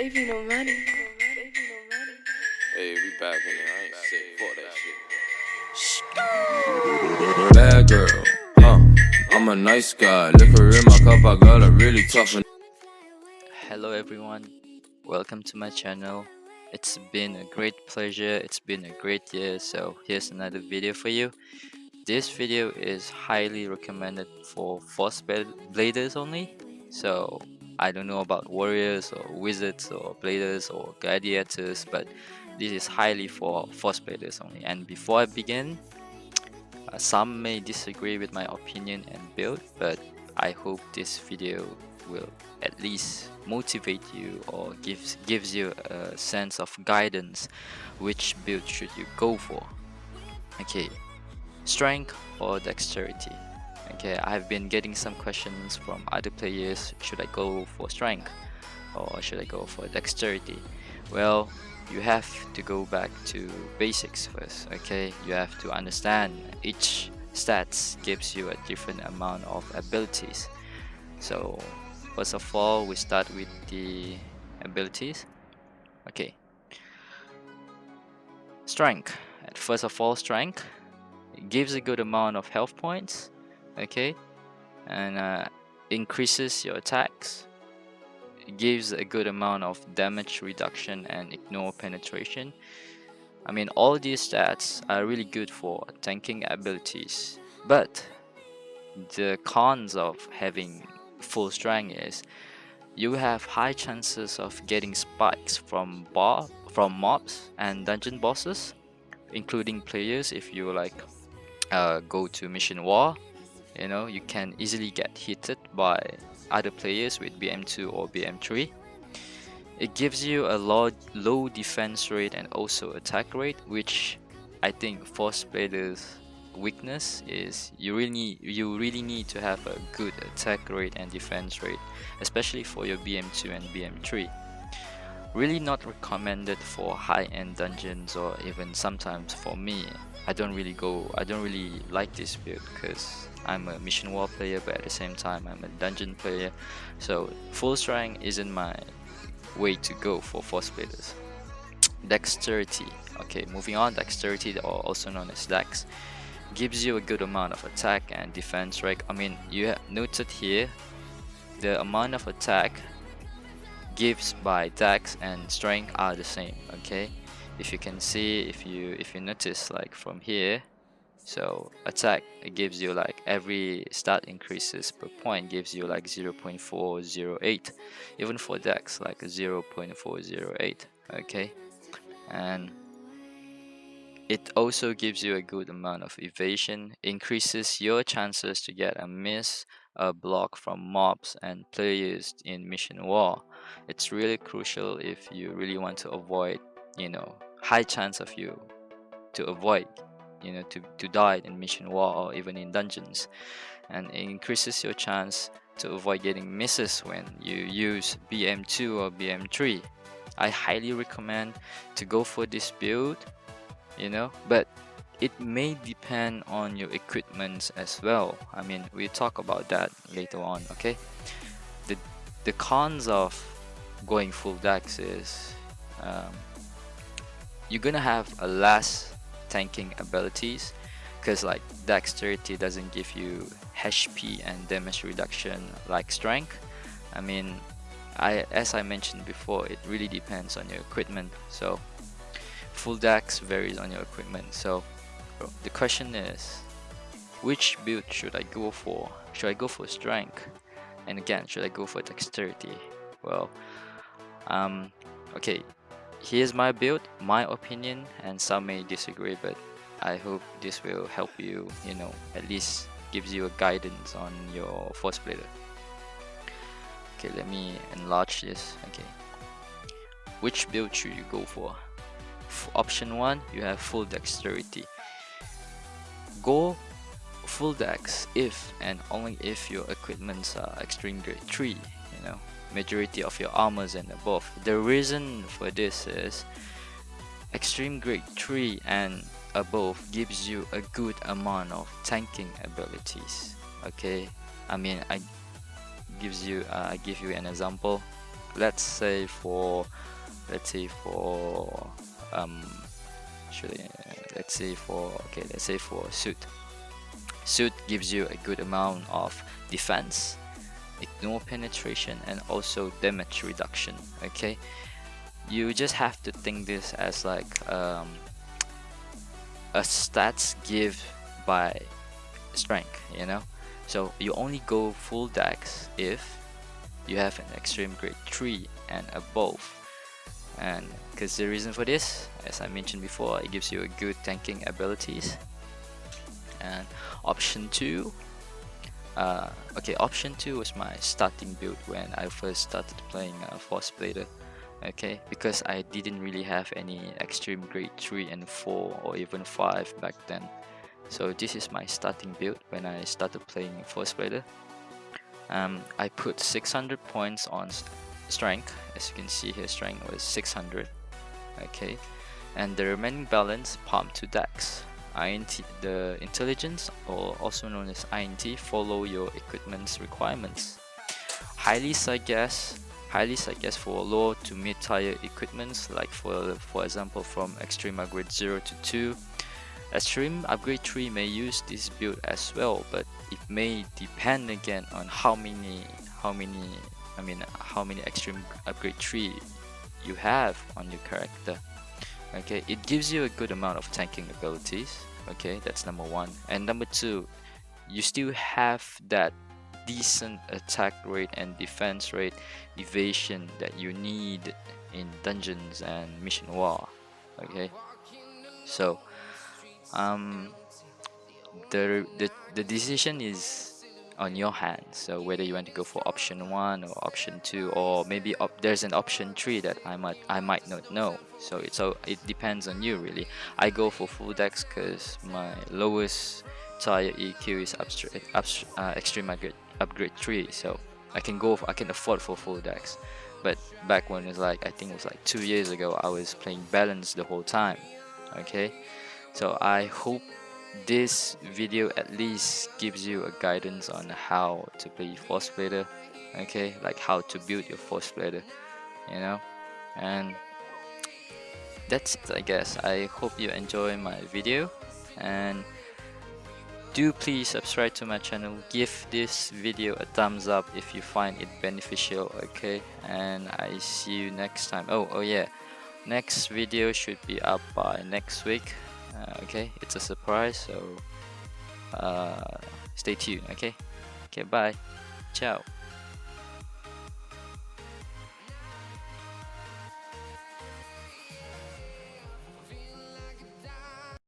Baby, no money. Hey, we back in there. I ain't sick. Fuck that shit. Bad girl, I'm a nice guy. Liquor in my cup, I got a really tough. Hello everyone, welcome to my channel. It's been a great pleasure, it's been a great year, so here's another video for you. This video is highly recommended for force bladers only. So I don't know about warriors or wizards or bladers or gladiators, but this is highly for force bladers only. And before I begin, some may disagree with my opinion and build, but I hope this video will at least motivate you or gives you a sense of guidance which build should you go for. Okay, strength or dexterity. Okay, I've been getting some questions from other players, should I go for strength or should I go for dexterity? Well, you have to go back to basics first. Okay, you have to understand each stats gives you a different amount of abilities. So first of all, we start with the abilities. Okay, strength. First of all, strength, it gives a good amount of health points. Okay, and increases your attacks. It gives a good amount of damage reduction and ignore penetration. I mean, all these stats are really good for tanking abilities, but the cons of having full strength is you have high chances of getting spikes from mobs and dungeon bosses, including players. If you go to mission war, you know, you can easily get hit by other players with BM2 or BM3. It gives you a low defense rate and also attack rate, which I think force players weakness is you really need to have a good attack rate and defense rate, especially for your BM2 and BM3. Really not recommended for high-end dungeons, or even sometimes for me, I don't really like this build because I'm a mission war player, but at the same time I'm a dungeon player, so full strength isn't my way to go for force players. Dexterity. Okay, moving on. Dexterity, or also known as DEX, gives you a good amount of attack and defense rate. I mean, you have noted here the amount of attack gives by DEX and strength are the same. Okay, if you can see, if you notice, like from here, so attack, it gives you like every stat increases per point gives you like 0.408, even for DEX like 0.408. okay, and it also gives you a good amount of evasion, increases your chances to get a miss, a block from mobs and players in mission war. It's really crucial if you really want to avoid, you know, high chance of you to avoid, you know, to die in mission war or even in dungeons, and it increases your chance to avoid getting misses when you use BM2 or BM3. I highly recommend to go for this build, you know, but it may depend on your equipment as well. I mean, we'll talk about that later on. Okay, the cons of going full DEX is you're gonna have a less tanking abilities, because like dexterity doesn't give you HP and damage reduction like strength. I mean, as I mentioned before, it really depends on your equipment, so full DEX varies on your equipment. So the question is, which build should I go for? Should I go for strength? And again, should I go for dexterity? Well, okay, here's my build, my opinion, and some may disagree, but I hope this will help you, you know, at least gives you a guidance on your force blader. Okay, let me enlarge this. Okay, which build should you go for? Option 1, you have full dexterity. Go full dex if and only if your equipments are extreme grade 3, you know, majority of your armors and above. The reason for this is extreme grade 3 and above gives you a good amount of tanking abilities. Okay, I mean, I give you an example. let's say for actually, let's say for suit. Suit gives you a good amount of defense, ignore penetration, and also damage reduction. Okay, you just have to think this as like a stats give by strength, you know. So you only go full DEX if you have an extreme grade 3 and above. And because the reason for this, as I mentioned before, it gives you a good tanking abilities. And option 2, option 2 was my starting build when I first started playing Force Blader. Okay, because I didn't really have any extreme grade 3 and 4 or even 5 back then. So this is my starting build when I started playing Force Blader. I put 600 points on strength. As you can see here, strength was 600. Okay, and the remaining balance pumped to DEX. INT, the intelligence, or also known as INT, follow your equipment's requirements. Highly suggest for low to mid tier equipments, like for example from extreme upgrade 0 to 2. Extreme upgrade 3 may use this build as well, but it may depend again on how many extreme upgrade 3 you have on your character. Okay, it gives you a good amount of tanking abilities. Okay, that's number 1. And number 2, you still have that decent attack rate and defense rate evasion that you need in dungeons and mission war. Okay, so the decision is on your hands. So whether you want to go for option 1 or option 2, or maybe there's an option 3 that I might not know. So it depends on you really. I go for full DEX because my lowest tier EQ is extreme upgrade 3, so I can afford for full DEX. But back when it's like, I think it was like 2 years ago, I was playing balance the whole time. Okay, so I hope this video at least gives you a guidance on how to play Force Blader. Okay, like how to build your Force Blader, you know. And that's it, I guess. I hope you enjoy my video, and do please subscribe to my channel. Give this video a thumbs up if you find it beneficial. Okay, and I see you next time. Oh yeah, next video should be up by next week. Okay, it's a surprise, so stay tuned. Okay, bye, ciao.